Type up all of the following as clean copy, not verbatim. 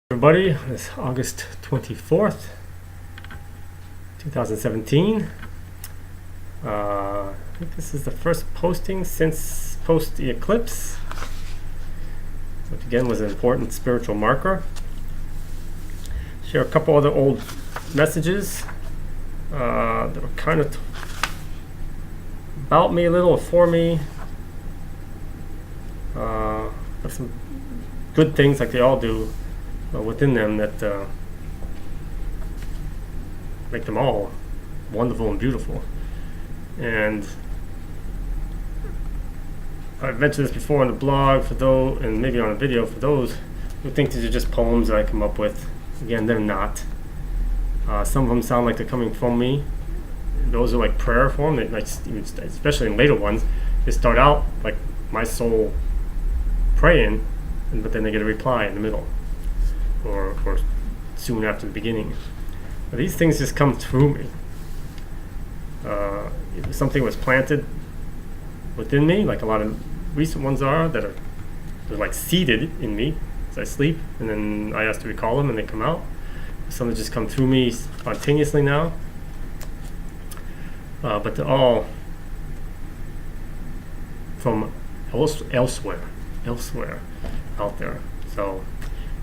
Everybody, it's August 24th, 2017. I think this is the first posting since post the eclipse, which again was an important spiritual marker. Share a couple other old messages that were kind of about me a little, for me. Have some good things like they all do within them that make them all wonderful and beautiful. And I've mentioned this before on the blog for those, and maybe on a video for those who think these are just poems that I come up with. Again, they're not. Some of them sound like they're coming from me. Those are like prayer form. They, like, especially in later ones, they start out like my soul praying, but then they get a reply in the middle. Or soon after the beginning. But these things just come through me. Something was planted within me, like a lot of recent ones are, that are they're like seeded in me as I sleep, and then I ask to recall them and they come out. Some that just come through me spontaneously now. But they're all from elsewhere out there. So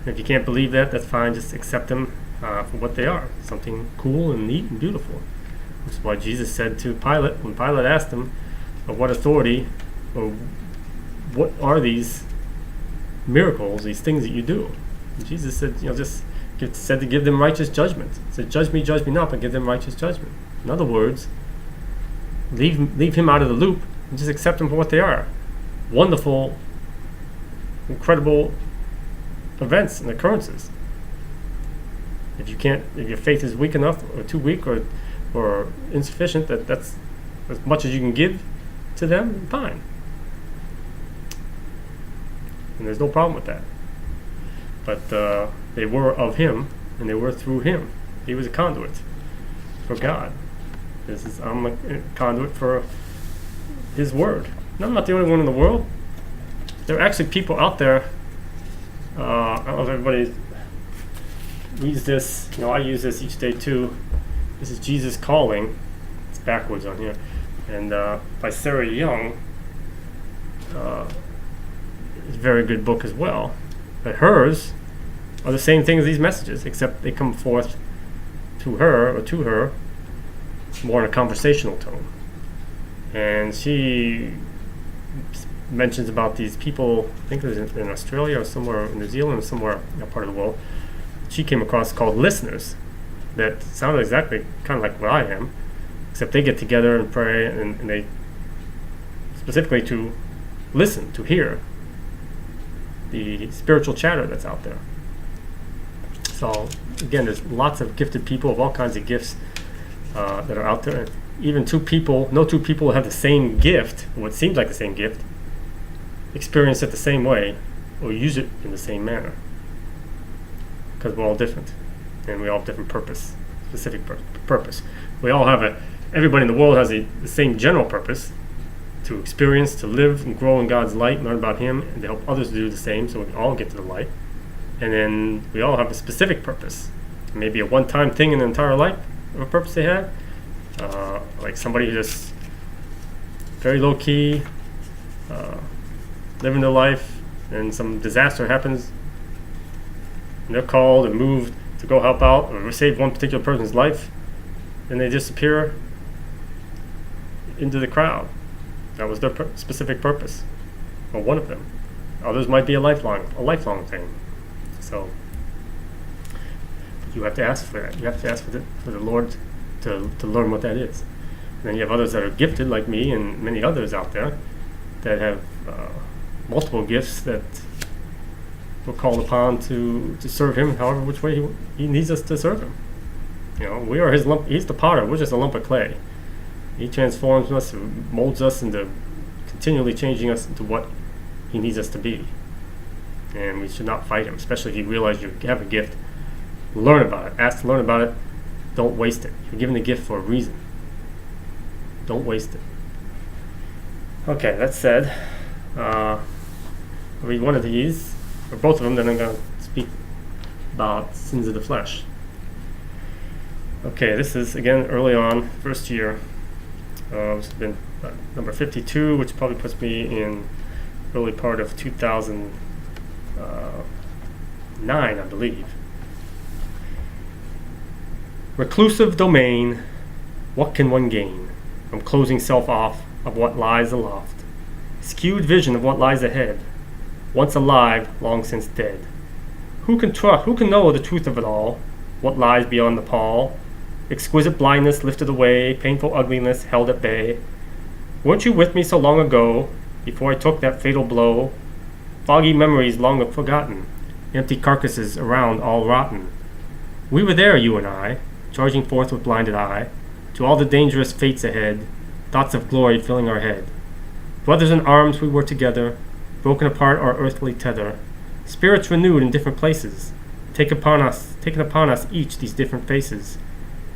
if you can't believe that, that's fine. Just accept them for what they are. Something cool and neat and beautiful. That's why Jesus said to Pilate, when Pilate asked him, what authority, or what are these miracles, these things that you do? And Jesus said, said to give them righteous judgment. He said, judge me not, but give them righteous judgment. In other words, leave him out of the loop and just accept them for what they are. Wonderful, incredible events and occurrences. If your faith is weak enough, or too weak, or insufficient, that's as much as you can give to them, fine. And there's no problem with that. But they were of him, and they were through him. He was a conduit for God. I'm a conduit for his word. And I'm not the only one in the world. There are actually people out there. I don't know if everybody reads this. I use this each day too. This is Jesus Calling. It's backwards on here. And by Sarah Young. It's a very good book as well. But hers are the same thing as these messages, except they come forth to her more in a conversational tone. And she mentions about these people, I think it was in Australia or somewhere in New Zealand or somewhere in that part of the world, she came across called listeners that sounded exactly kind of like what I am, except they get together and pray and they specifically to listen, to hear the spiritual chatter that's out there. So again, there's lots of gifted people of all kinds of gifts that are out there. Even no two people have the same gift, what seems like the same gift, experience it the same way, or use it in the same manner. Because we're all different, and we all have different purpose, specific purpose. We all have everybody in the world has the same general purpose, to experience, to live and grow in God's light, learn about him, and to help others do the same, so we can all get to the light. And then we all have a specific purpose. Maybe a one-time thing in the entire life of a purpose they have. Like somebody who's just very low-key, living their life, and some disaster happens, and they're called and moved to go help out or save one particular person's life, and they disappear into the crowd. That was their specific purpose, or one of them. Others might be a lifelong thing. So you have to ask for that. You have to ask for the Lord to learn what that is. And then you have others that are gifted, like me and many others out there, that have multiple gifts that we're called upon to serve him however which way he needs us to serve him. We are his lump. He's the potter. We're just a lump of clay. He transforms us, molds us into continually changing us into what he needs us to be. And we should not fight him, especially if you realize you have a gift. Learn about it. Ask to learn about it. Don't waste it. You're given the gift for a reason. Don't waste it. Okay, that said, I'll read one of these, or both of them, then I'm going to speak about sins of the flesh. Okay, this is again early on, first year. This has been number 52, which probably puts me in early part of 2009, I believe. Reclusive domain, what can one gain from closing self off of what lies aloft? Skewed vision of what lies ahead, once alive, long since dead. Who can trust? Who can know the truth of it all? What lies beyond the pall? Exquisite blindness lifted away, painful ugliness held at bay. Weren't you with me so long ago, before I took that fatal blow? Foggy memories long forgotten, empty carcasses around all rotten. We were there, you and I, charging forth with blinded eye, to all the dangerous fates ahead, thoughts of glory filling our head. Brothers in arms we were together, broken apart our earthly tether, spirits renewed in different places, taken upon us each these different faces.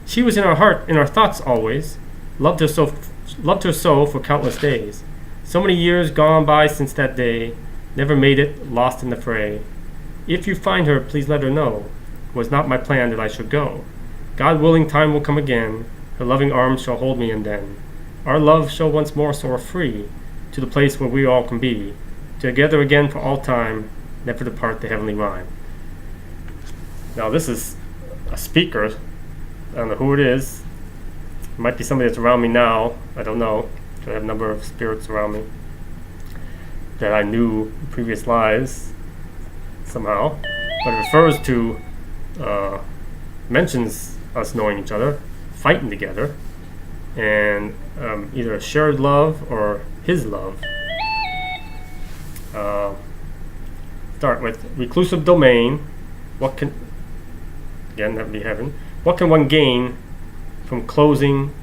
She was in our heart, in our thoughts always, loved her so for countless days. So many years gone by since that day, never made it, lost in the fray. If you find her, please let her know, it was not my plan that I should go. God willing, time will come again, her loving arms shall hold me, and then our love shall once more soar free to the place where we all can be, together again for all time, never depart the heavenly rhyme. Now this is a speaker. I don't know who it is. It might be somebody that's around me now. I don't know. I have a number of spirits around me that I knew in previous lives somehow. But it refers to, mentions us knowing each other, fighting together, and either a shared love or his love. Start with reclusive domain. Again, that would be heaven. What can one gain from closing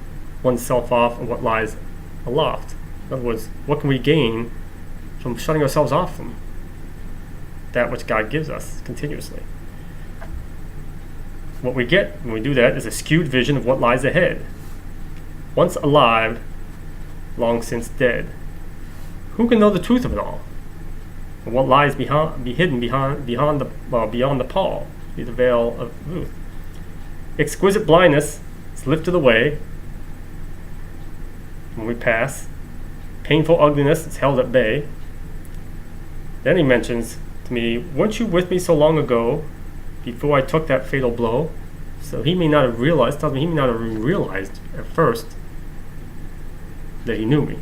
oneself off of what lies aloft? In other words, what can we gain from shutting ourselves off from that which God gives us continuously? What we get when we do that is a skewed vision of what lies ahead. Once alive, long since dead. Who can know the truth of it all? And what lies hidden beyond the pall, the veil of Ruth? Exquisite blindness is lifted away when we pass. Painful ugliness is held at bay. Then he mentions to me, weren't you with me so long ago, before I took that fatal blow? So he may not have realized, tells me he may not have realized at first that he knew me.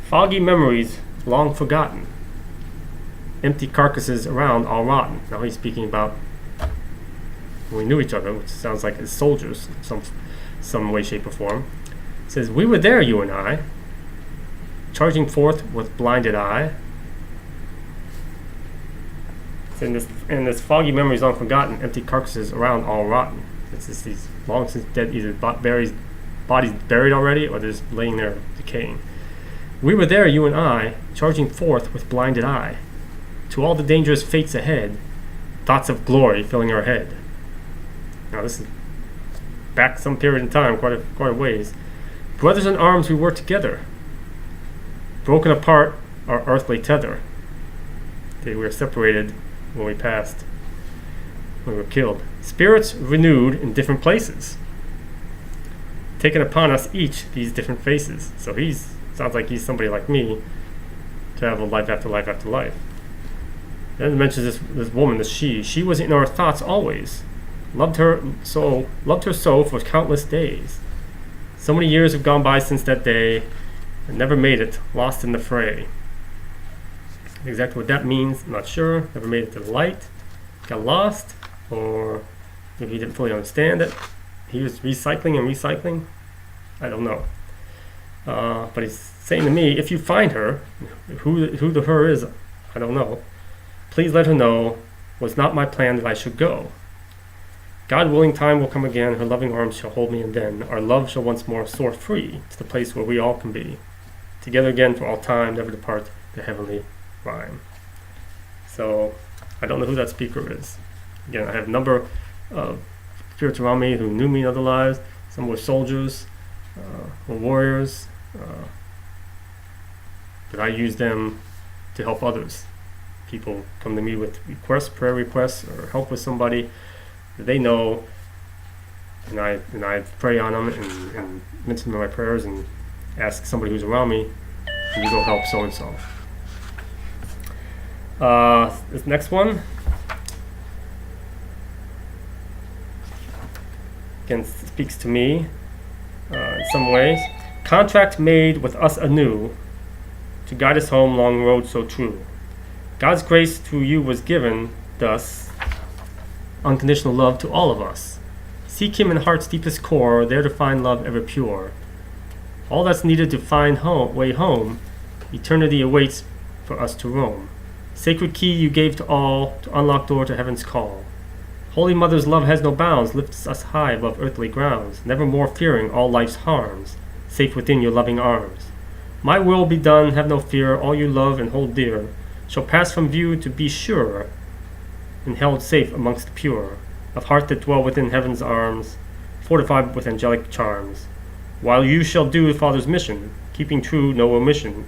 Foggy memories long forgotten, empty carcasses around all rotten. Now he's speaking about when we knew each other, which sounds like as soldiers, some way, shape, or form. It says, we were there, you and I, charging forth with blinded eye. And this foggy memories long forgotten, empty carcasses around all rotten. It's just these long since dead, either bodies buried already or they're just laying there decaying. We were there, you and I, charging forth with blinded eye, to all the dangerous fates ahead, thoughts of glory filling our head. Now this is back some period in time, quite a ways. Brothers in arms we were together, broken apart our earthly tether. We were separated when we passed, when we were killed. Spirits renewed in different places, taken upon us each these different faces. So sounds like he's somebody like me, to have a life after life after life. Then it mentions this woman, this she was in our thoughts always, loved her so for countless days. So many years have gone by since that day, and never made it, lost in the fray. Exactly what that means, I'm not sure. Never made it to the light, got lost, or maybe he didn't fully understand it. He was recycling, I don't know. But he's saying to me, if you find her, who the her is, I don't know, please let her know, was not my plan that I should go. God willing, time will come again, her loving arms shall hold me, and then our love shall once more soar free to the place where we all can be, together again for all time, never depart the heavenly rhyme. So I don't know who that speaker is. Again, I have a number of spirits around me who knew me in other lives. Some were soldiers, were warriors, but I used them to help others. People come to me with requests, prayer requests, or help with somebody that they know, and I pray on them and mention my prayers and ask somebody who's around me, can you go help so and so. This next one, again, speaks to me in some ways. Contract made with us anew to guide us home long road so true. God's grace through you was given, thus, unconditional love to all of us. Seek him in heart's deepest core, there to find love ever pure. All that's needed to find way home, eternity awaits for us to roam. Sacred key you gave to all, to unlock door to heaven's call. Holy Mother's love has no bounds, lifts us high above earthly grounds, never more fearing all life's harms, safe within your loving arms. My will be done, have no fear, all you love and hold dear shall pass from view to be sure, and held safe amongst the pure, of heart that dwell within heaven's arms, fortified with angelic charms. While you shall do the Father's mission, keeping true no omission,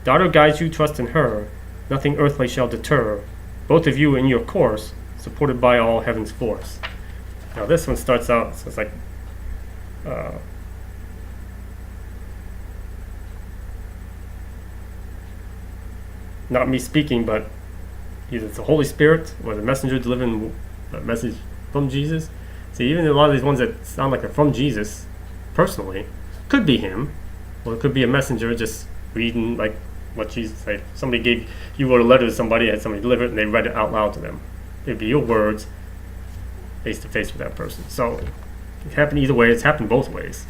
daughter guides you, trust in her, nothing earthly shall deter, both of you in your course, supported by all heaven's force. Now this one starts out, so it's like, not me speaking, but either it's the Holy Spirit or the messenger delivering a message from Jesus. See, even a lot of these ones that sound like they're from Jesus, personally, could be him, or it could be a messenger just reading like what Jesus said. You wrote a letter to somebody, had somebody deliver it, and they read it out loud to them. It'd be your words, face to face with that person. So it happened either way. It's happened both ways.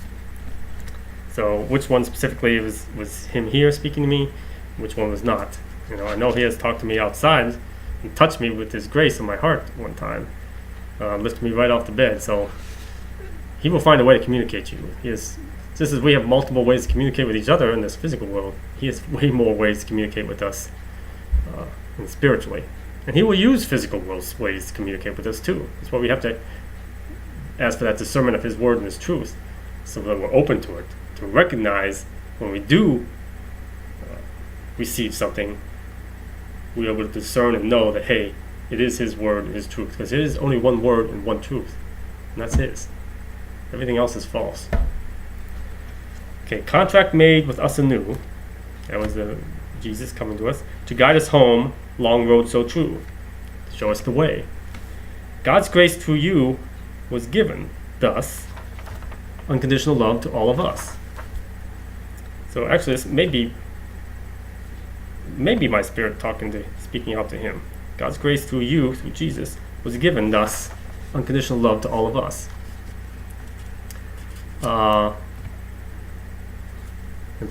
So which one specifically was him here speaking to me? Which one was not? I know he has talked to me outside and touched me with his grace in my heart one time, lifted me right off the bed. So he will find a way to communicate to you. Just as we have multiple ways to communicate with each other in this physical world, he has way more ways to communicate with us and spiritually. And he will use physical ways to communicate with us too. That's why we have to ask for that discernment of his word and his truth, so that we're open to it, to recognize when we do receive something, we're able to discern and know that, hey, it is his word and his truth, because it is only one word and one truth, and that's his. Everything else is false. Okay, contract made with us anew. That was Jesus coming to us to guide us home, long road so true, to show us the way. God's grace through you was given, thus, unconditional love to all of us. So actually, this may be my spirit speaking out to him. God's grace through you, through Jesus, was given, thus, unconditional love to all of us. I'm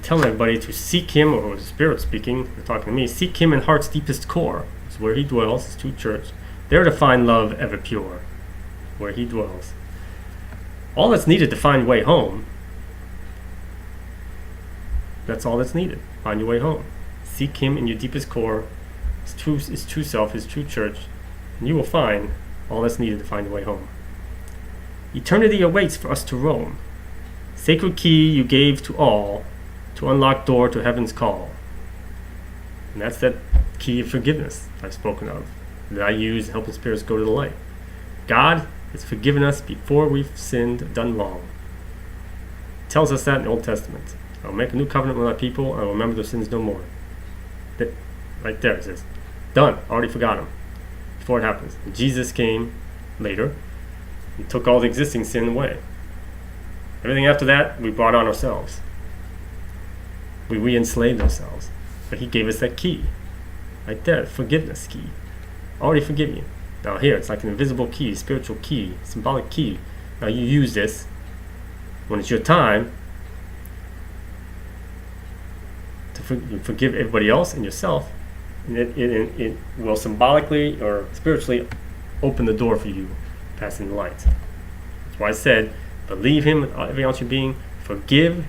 telling everybody to seek him, or the Spirit speaking, they're talking to me, seek him in heart's deepest core. It's where he dwells, his true church. There to find love ever pure, where he dwells. All that's needed to find way home, that's all that's needed. Find your way home. Seek him in your deepest core, his true self, his true church, and you will find all that's needed to find your way home. Eternity awaits for us to roam. Sacred key you gave to all, to unlock door to heaven's call. And that's that key of forgiveness I've spoken of, that I use to help the spirits go to the light. God has forgiven us before we've sinned, done wrong. It tells us that in the Old Testament. I'll make a new covenant with my people, and I will remember their sins no more. That, right there it says, done, already forgot them, before it happens. And Jesus came later and took all the existing sin away. Everything after that, we brought on ourselves. We enslaved ourselves. But he gave us that key. Right there, forgiveness key. Already forgiven you. Now here, it's like an invisible key, spiritual key, symbolic key. Now you use this when it's your time to forgive everybody else and yourself. And it will symbolically or spiritually open the door for you, passing the light. That's why I said, believe him with every ounce of your being, forgive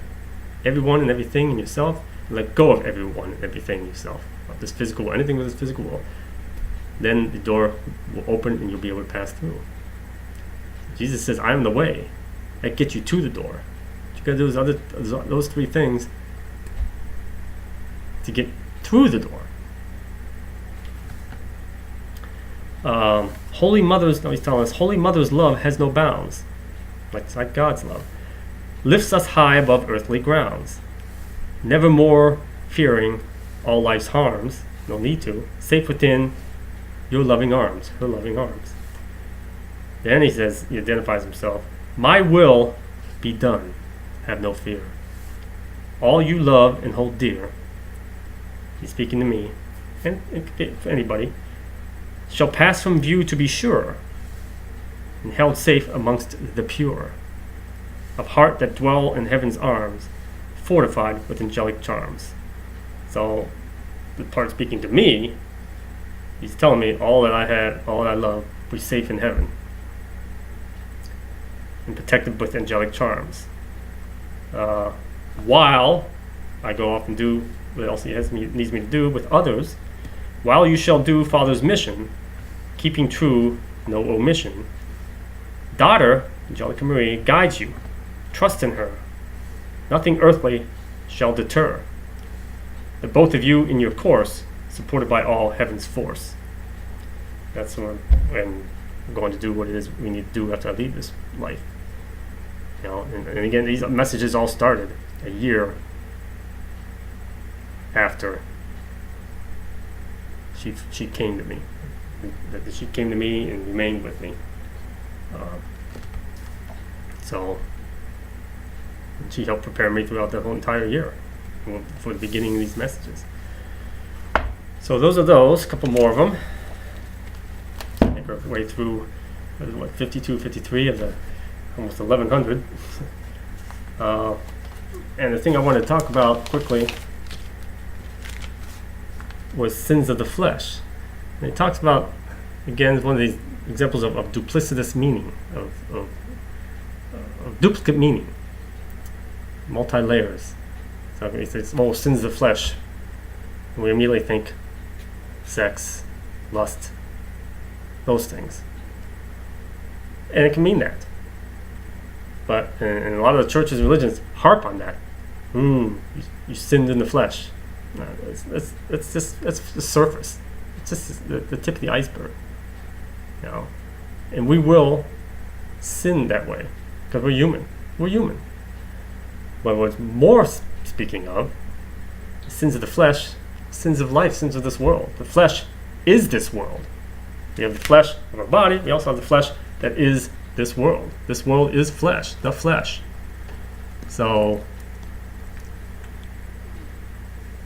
everyone and everything in yourself, and let go of everyone and everything in yourself, of this physical world, anything with this physical world. Then the door will open and you'll be able to pass through. Jesus says, I am the way. That gets you to the door. But you got to do those three things to get through the door. Holy Mother's, no, he's telling us, Holy Mother's love has no bounds, like God's love. Lifts us high above earthly grounds. Never more fearing all life's harms, no need to, safe within your loving arms, her loving arms. Then he says, he identifies himself, my will be done, have no fear. All you love and hold dear, he's speaking to me, and for anybody, shall pass from view to be sure, and held safe amongst the pure, of heart that dwell in heaven's arms, fortified with angelic charms. So, the part speaking to me, he's telling me all that I had, all that I love, be safe in heaven, and protected with angelic charms. While I go off and do what else he needs me to do with others, while you shall do Father's mission, keeping true, no omission. Daughter, Angelica Marie, guides you. Trust in her. Nothing earthly shall deter. But both of you in your course, supported by all heaven's force. That's when we're going to do what it is we need to do after I leave this life. You know, and again, these messages all started a year after she came to me. That she came to me and remained with me. So she helped prepare me throughout the whole entire year for the beginning of these messages. So those are those, a couple more of them. Make our way through 52, 53 of the almost 1100. And the thing I want to talk about quickly was sins of the flesh. And he talks about, again, one of these examples of duplicitous meaning, of duplicate meaning, multi-layers. So he says, sins of the flesh. And we immediately think sex, lust, those things. And it can mean that. But and a lot of the churches and religions harp on that. You sinned in the flesh. No, it's the surface. It's just the tip of the iceberg. You know, and we will sin that way because we're human. We're human. But what's more speaking of sins of the flesh, sins of life, sins of this world. The flesh is this world. We have the flesh of our body. We also have the flesh that is this world. This world is flesh, the flesh. So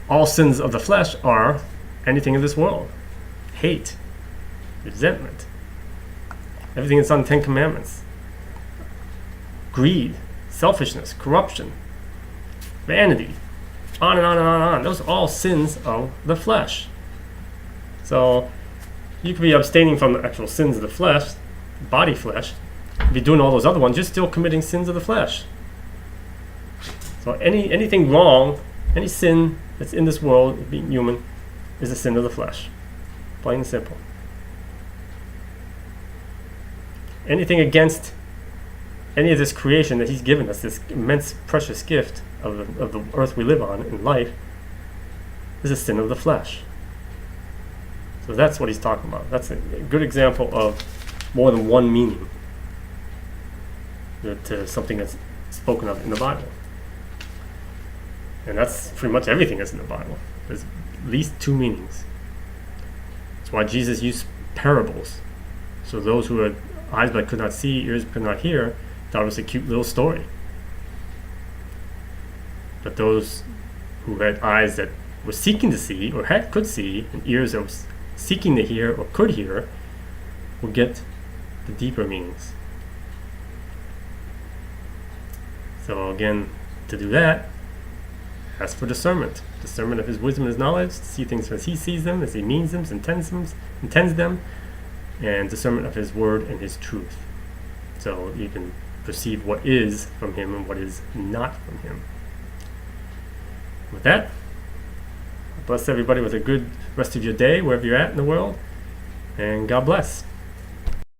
all sins of the flesh are anything in this world. Hate, resentment, everything that's on the Ten Commandments. Greed, selfishness, corruption, vanity, on and on and on and on. Those are all sins of the flesh. So you could be abstaining from the actual sins of the flesh, body flesh, be doing all those other ones, you're still committing sins of the flesh. So anything wrong, any sin that's in this world, being human, is a sin of the flesh. Plain and simple. Anything against any of this creation that he's given us, this immense precious gift of the earth we live on in life, is a sin of the flesh. So that's what he's talking about. That's a good example of more than one meaning to something that's spoken of in the Bible. And that's pretty much everything that's in the Bible. There's at least two meanings. That's why Jesus used parables. So those who had eyes but could not see, ears but could not hear, thought it was a cute little story. But those who had eyes that were seeking to see, or could see, and ears that was seeking to hear or could hear, will get the deeper meanings. So again, to do that, ask for discernment. Discernment of his wisdom and his knowledge, to see things as he sees them, as he means them, intends them, and discernment of his word and his truth. So you can perceive what is from him and what is not from him. With that, bless everybody with a good rest of your day, wherever you're at in the world, and God bless.